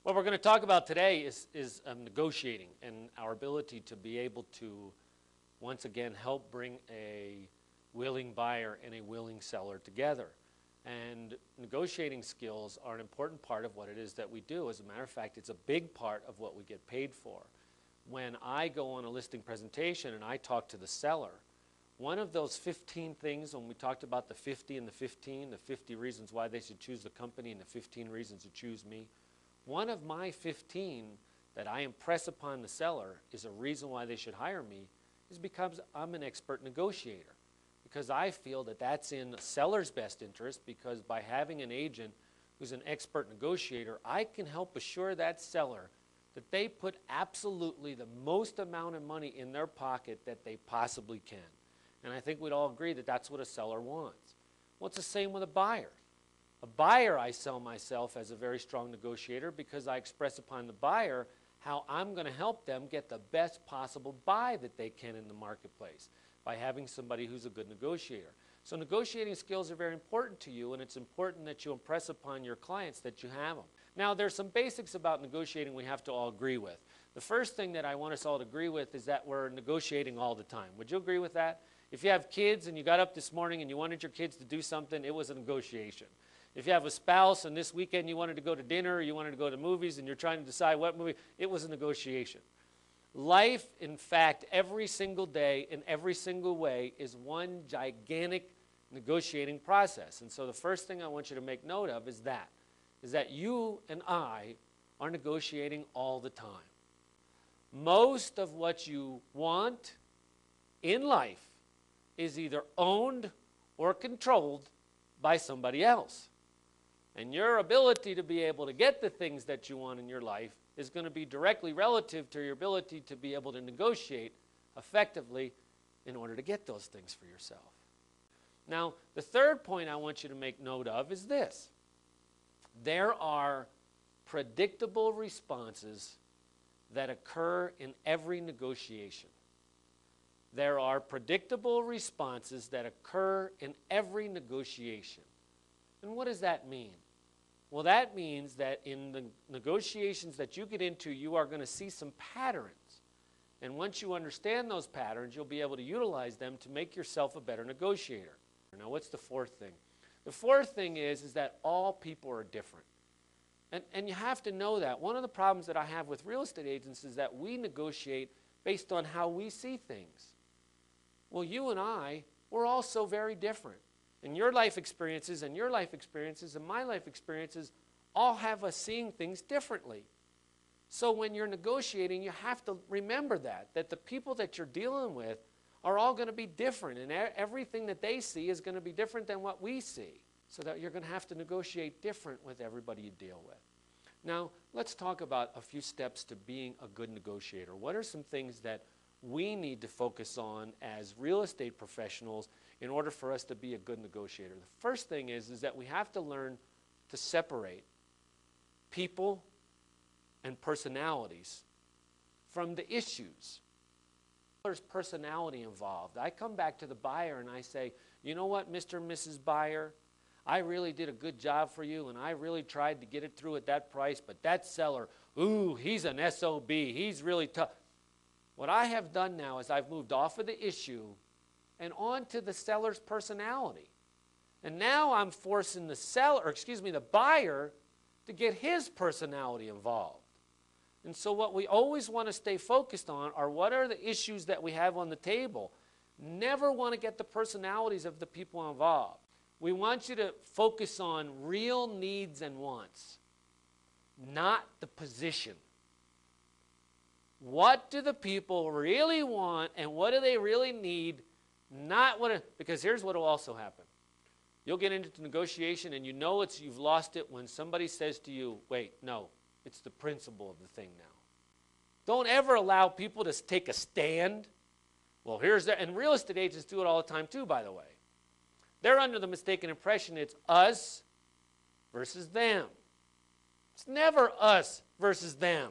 What we're going to talk about today is negotiating and our ability to be able to, once again, help bring a willing buyer and a willing seller together. And negotiating skills are an important part of what it is that we do. As a matter of fact, it's a big part of what we get paid for. When I go on a listing presentation and I talk to the seller, one of those 15 things, when we talked about the 50 and the 15, the 50 reasons why they should choose the company and the 15 reasons to choose me, one of my 15 that I impress upon the seller is a reason why they should hire me is because I'm an expert negotiator. Because I feel that that's in the seller's best interest, because by having an agent who's an expert negotiator, I can help assure that seller that they put absolutely the most amount of money in their pocket that they possibly can. And I think we'd all agree that that's what a seller wants. Well, it's the same with a buyer. A buyer, I sell myself as a very strong negotiator because I express upon the buyer how I'm going to help them get the best possible buy that they can in the marketplace by having somebody who's a good negotiator. So negotiating skills are very important to you, and it's important that you impress upon your clients that you have them. Now, there's some basics about negotiating we have to all agree with. The first thing that I want us all to agree with is that we're negotiating all the time. Would you agree with that? If you have kids and you got up this morning and you wanted your kids to do something, it was a negotiation. If you have a spouse and this weekend you wanted to go to dinner or you wanted to go to movies and you're trying to decide what movie, it was a negotiation. Life, in fact, every single day in every single way is one gigantic negotiating process. And so the first thing I want you to make note of is that you and I are negotiating all the time. Most of what you want in life is either owned or controlled by somebody else. And your ability to be able to get the things that you want in your life is going to be directly relative to your ability to be able to negotiate effectively in order to get those things for yourself. Now, the third point I want you to make note of is this. There are predictable responses that occur in every negotiation. There are predictable responses that occur in every negotiation. And what does that mean? Well, that means that in the negotiations that you get into, you are going to see some patterns. And once you understand those patterns, you'll be able to utilize them to make yourself a better negotiator. Now, what's the fourth thing? The fourth thing is that all people are different. And you have to know that. One of the problems that I have with real estate agents is that we negotiate based on how we see things. Well, you and I, we're all so very different. And your life experiences and your life experiences and my life experiences all have us seeing things differently. So when you're negotiating, you have to remember that the people that you're dealing with are all going to be different, and everything that they see is going to be different than what we see. So that you're going to have to negotiate different with everybody you deal with. Now, let's talk about a few steps to being a good negotiator. What are some things that we need to focus on as real estate professionals in order for us to be a good negotiator? The first thing is that we have to learn to separate people and personalities from the issues. There's personality involved. I come back to the buyer and I say, you know what, Mr. and Mrs. Buyer, I really did a good job for you and I really tried to get it through at that price, but that seller, ooh, he's an SOB. He's really tough. What I have done now is I've moved off of the issue and on to the seller's personality. And now I'm forcing the buyer to get his personality involved. And so what we always want to stay focused on are what are the issues that we have on the table. Never want to get the personalities of the people involved. We want you to focus on real needs and wants, not the position. What do the people really want and what do they really need? Because here's what will also happen. You'll get into negotiation and you know you've lost it when somebody says to you, wait, no, it's the principle of the thing now. Don't ever allow people to take a stand. Well, here's that. And real estate agents do it all the time too, by the way. They're under the mistaken impression it's us versus them. It's never us versus them.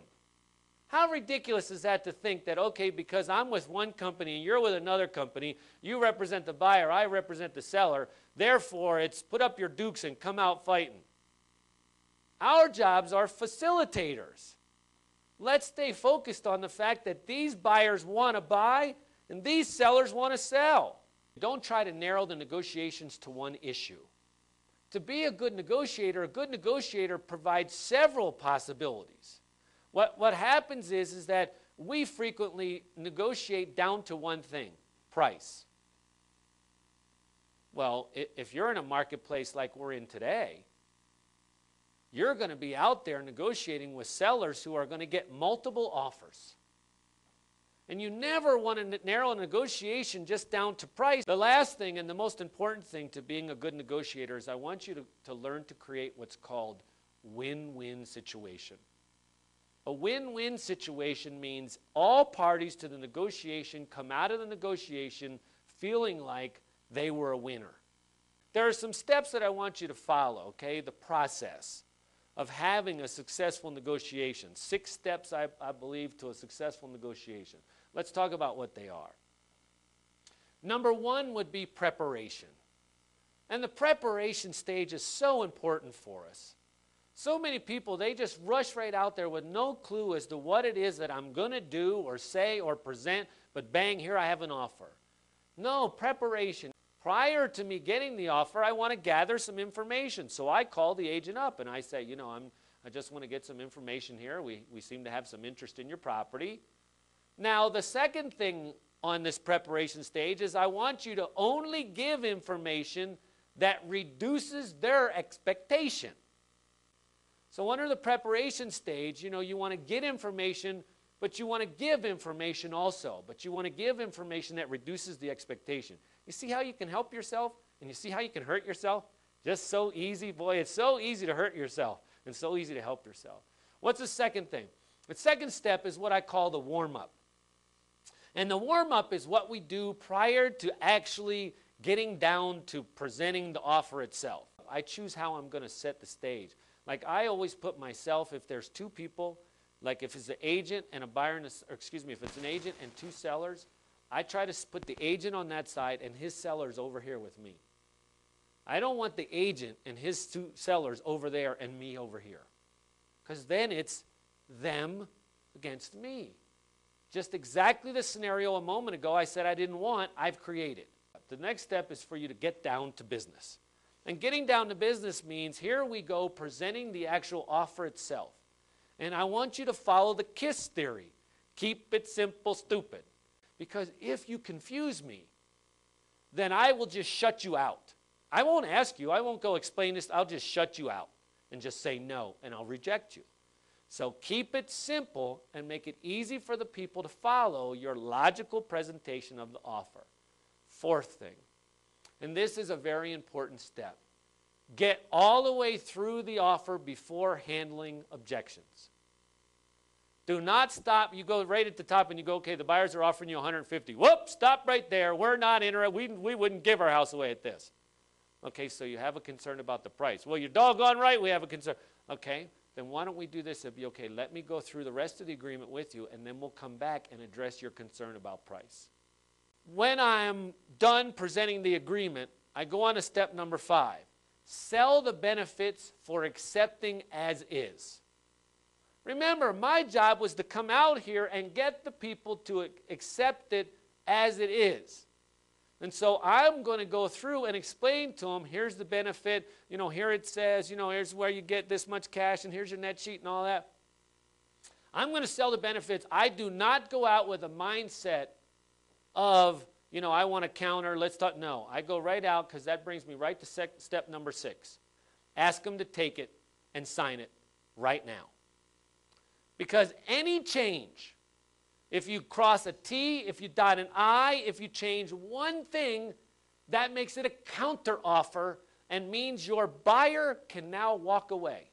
How ridiculous is that to think that, okay, because I'm with one company and you're with another company, you represent the buyer, I represent the seller, therefore it's put up your dukes and come out fighting. Our jobs are facilitators. Let's stay focused on the fact that these buyers want to buy and these sellers want to sell. Don't try to narrow the negotiations to one issue. To be a good negotiator provides several possibilities. What happens is that we frequently negotiate down to one thing, price. Well, if you're in a marketplace like we're in today, you're going to be out there negotiating with sellers who are going to get multiple offers. And you never want to narrow a negotiation just down to price. The last thing and the most important thing to being a good negotiator is I want you to learn to create what's called win-win situation. A win-win situation means all parties to the negotiation come out of the negotiation feeling like they were a winner. There are some steps that I want you to follow, okay? The process of having a successful negotiation. 6 steps, I believe, to a successful negotiation. Let's talk about what they are. Number 1 would be preparation. And the preparation stage is so important for us. So many people, they just rush right out there with no clue as to what it is that I'm going to do or say or present, but bang, here I have an offer. No, preparation. Prior to me getting the offer, I want to gather some information. So I call the agent up and I say, I just want to get some information here. We seem to have some interest in your property. Now, the second thing on this preparation stage is I want you to only give information that reduces their expectation. So under the preparation stage, you want to get information, but you want to give information also. But you want to give information that reduces the expectation. You see how you can help yourself? And you see how you can hurt yourself? Just so easy. Boy, it's so easy to hurt yourself and so easy to help yourself. What's the second thing? The second step is what I call the warm-up. And the warm-up is what we do prior to actually getting down to presenting the offer itself. I choose how I'm going to set the stage. Like I always put myself, if there's 2 people, like if it's an agent and a buyer, if it's an agent and 2 sellers, I try to put the agent on that side and his sellers over here with me. I don't want the agent and his 2 sellers over there and me over here. Because then it's them against me. Just exactly the scenario a moment ago I said I didn't want, I've created. The next step is for you to get down to business. And getting down to business means here we go presenting the actual offer itself. And I want you to follow the KISS theory. Keep it simple, stupid. Because if you confuse me, then I will just shut you out. I won't ask you. I won't go explain this. I'll just shut you out and just say no, and I'll reject you. So keep it simple and make it easy for the people to follow your logical presentation of the offer. 4th thing, and this is a very important step. Get all the way through the offer before handling objections. Do not stop. You go right at the top and you go, okay, the buyers are offering you $150. Whoop, stop right there. We're not interested. We wouldn't give our house away at this. Okay, so you have a concern about the price. Well, you're doggone right we have a concern. Okay, then why don't we do this? It'd be okay, let me go through the rest of the agreement with you and then we'll come back and address your concern about price. When I'm done presenting the agreement, I go on to step number 5. Sell the benefits for accepting as is. Remember, my job was to come out here and get the people to accept it as it is. And so I'm going to go through and explain to them, here's the benefit, here it says, here's where you get this much cash, and here's your net sheet and all that. I'm going to sell the benefits. I do not go out with a mindset of, I want to counter, let's talk. No, I go right out because that brings me right to step number 6. Ask them to take it and sign it right now. Because any change, if you cross a T, if you dot an I, if you change one thing, that makes it a counter offer and means your buyer can now walk away.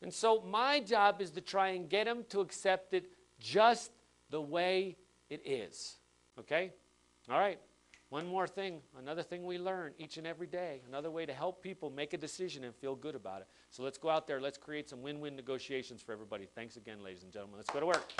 And so my job is to try and get them to accept it just the way it is. Okay? All right. One more thing, another thing we learn each and every day, another way to help people make a decision and feel good about it. So let's go out there, let's create some win-win negotiations for everybody. Thanks again, ladies and gentlemen. Let's go to work.